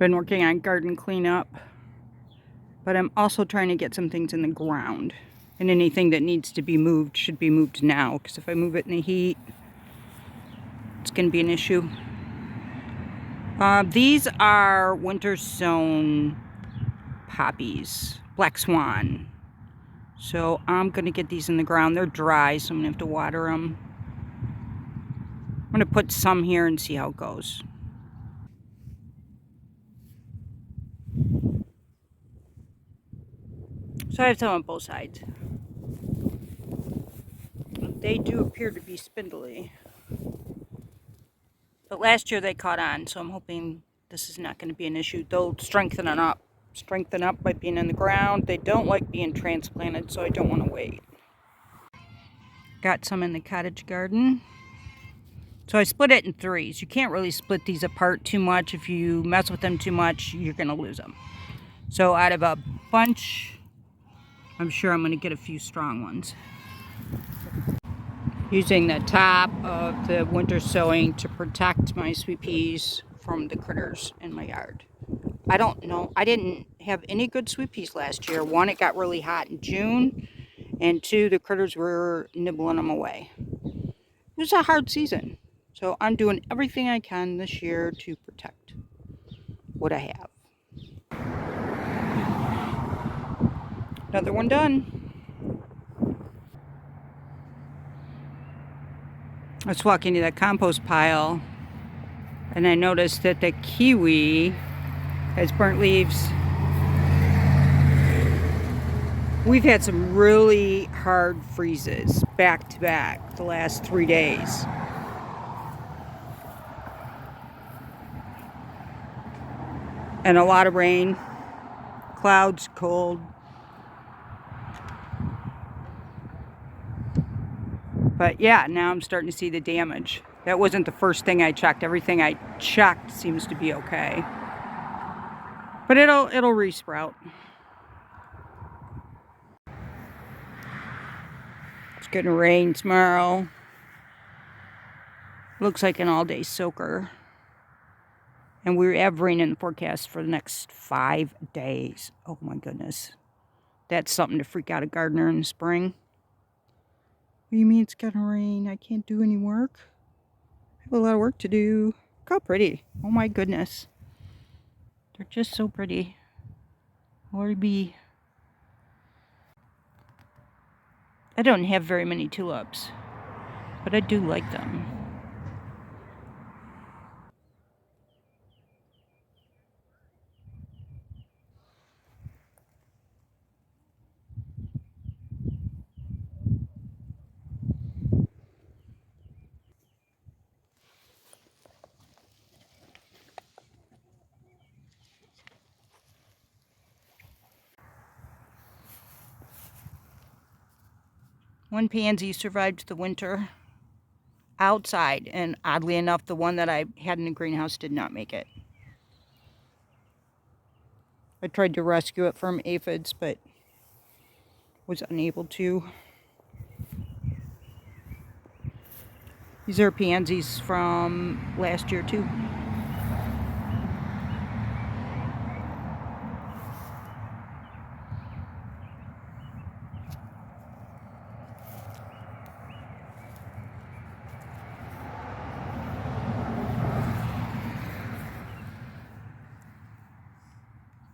Been working on garden cleanup, but I'm also trying to get some things in the ground. And anything that needs to be moved should be moved now, because if I move it in the heat, it's going to be an issue. These are winter sown poppies, Black Swan. So I'm going to get these in the ground. They're dry, so I'm going to have to water them. I'm going to put some here and see how it goes. So I have some on both sides. They do appear to be spindly. But last year they caught on, so I'm hoping this is not going to be an issue. They'll strengthen up by being in the ground. They don't like being transplanted, so I don't want to wait. Got some in the cottage garden. So I split it in threes. You can't really split these apart too much. If you mess with them too much, you're going to lose them. So out of a bunch, I'm sure I'm going to get a few strong ones. Using the top of the winter sowing to protect my sweet peas from the critters in my yard. I don't know. I didn't have any good sweet peas last year. One, it got really hot in June. And two, the critters were nibbling them away. It was a hard season. So I'm doing everything I can this year to protect what I have. Another one done. I was walking to that compost pile and I noticed that the kiwi has burnt leaves. We've had some really hard freezes back to back the last 3 days. And a lot of rain, clouds, cold. But yeah, now I'm starting to see the damage. That wasn't the first thing I checked. Everything I checked seems to be okay. But it'll resprout. It's gonna rain tomorrow. Looks like an all-day soaker. And we have rain in the forecast for the next 5 days. Oh my goodness. That's something to freak out a gardener in the spring. What do you mean it's gonna rain? I can't do any work? I have a lot of work to do. Look how pretty. Oh my goodness. They're just so pretty. Lord be. I don't have very many tulips, but I do like them. One pansy survived the winter outside, and oddly enough, the one that I had in the greenhouse did not make it. I tried to rescue it from aphids, but was unable to. These are pansies from last year too.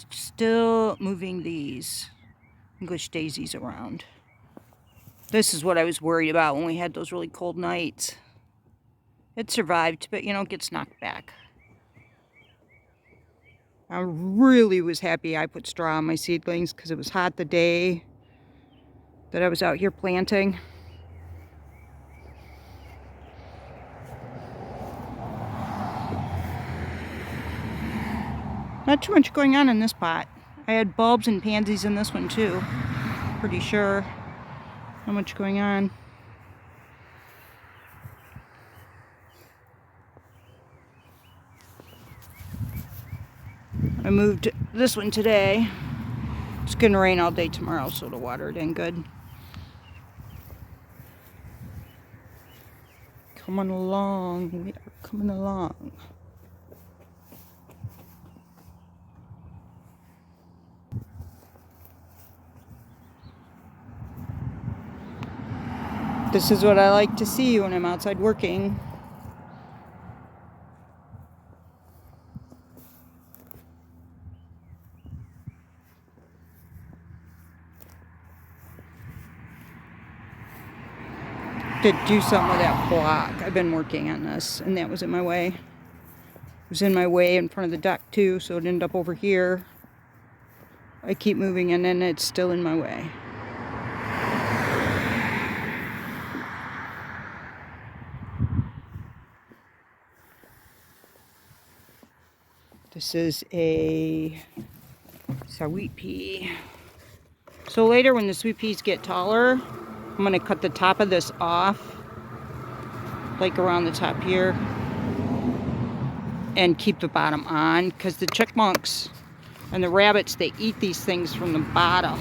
Still moving these English daisies around. This is what I was worried about when we had those really cold nights. It survived, but you know, it gets knocked back. I really was happy I put straw on my seedlings because it was hot the day that I was out here planting. Not too much going on in this pot. I had bulbs and pansies in this one too. Pretty sure. Not much going on. I moved this one today. It's gonna rain all day tomorrow, so to water it in good. Coming along, we are coming along. This is what I like to see when I'm outside working. To do something with that block. I've been working on this, and that was in my way. It was in my way in front of the duck too, so it ended up over here. I keep moving and then it's still in my way. This is a sweet pea. So later when the sweet peas get taller, I'm going to cut the top of this off, like around the top here, and keep the bottom on, because the chipmunks and the rabbits, they eat these things from the bottom.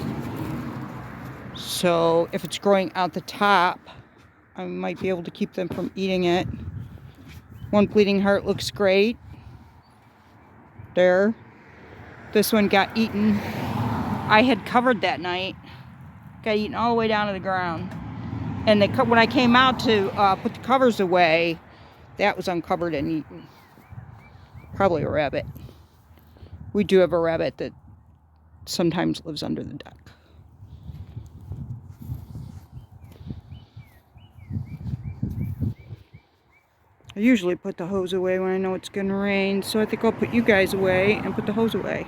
So if it's growing out the top, I might be able to keep them from eating it. One bleeding heart looks great. There. This one got eaten. I had covered that night. Got eaten all the way down to the ground. And when I came out to put the covers away, that was uncovered and eaten. Probably a rabbit. We do have a rabbit that sometimes lives under the deck. I usually put the hose away when I know it's going to rain, so I think I'll put you guys away and put the hose away.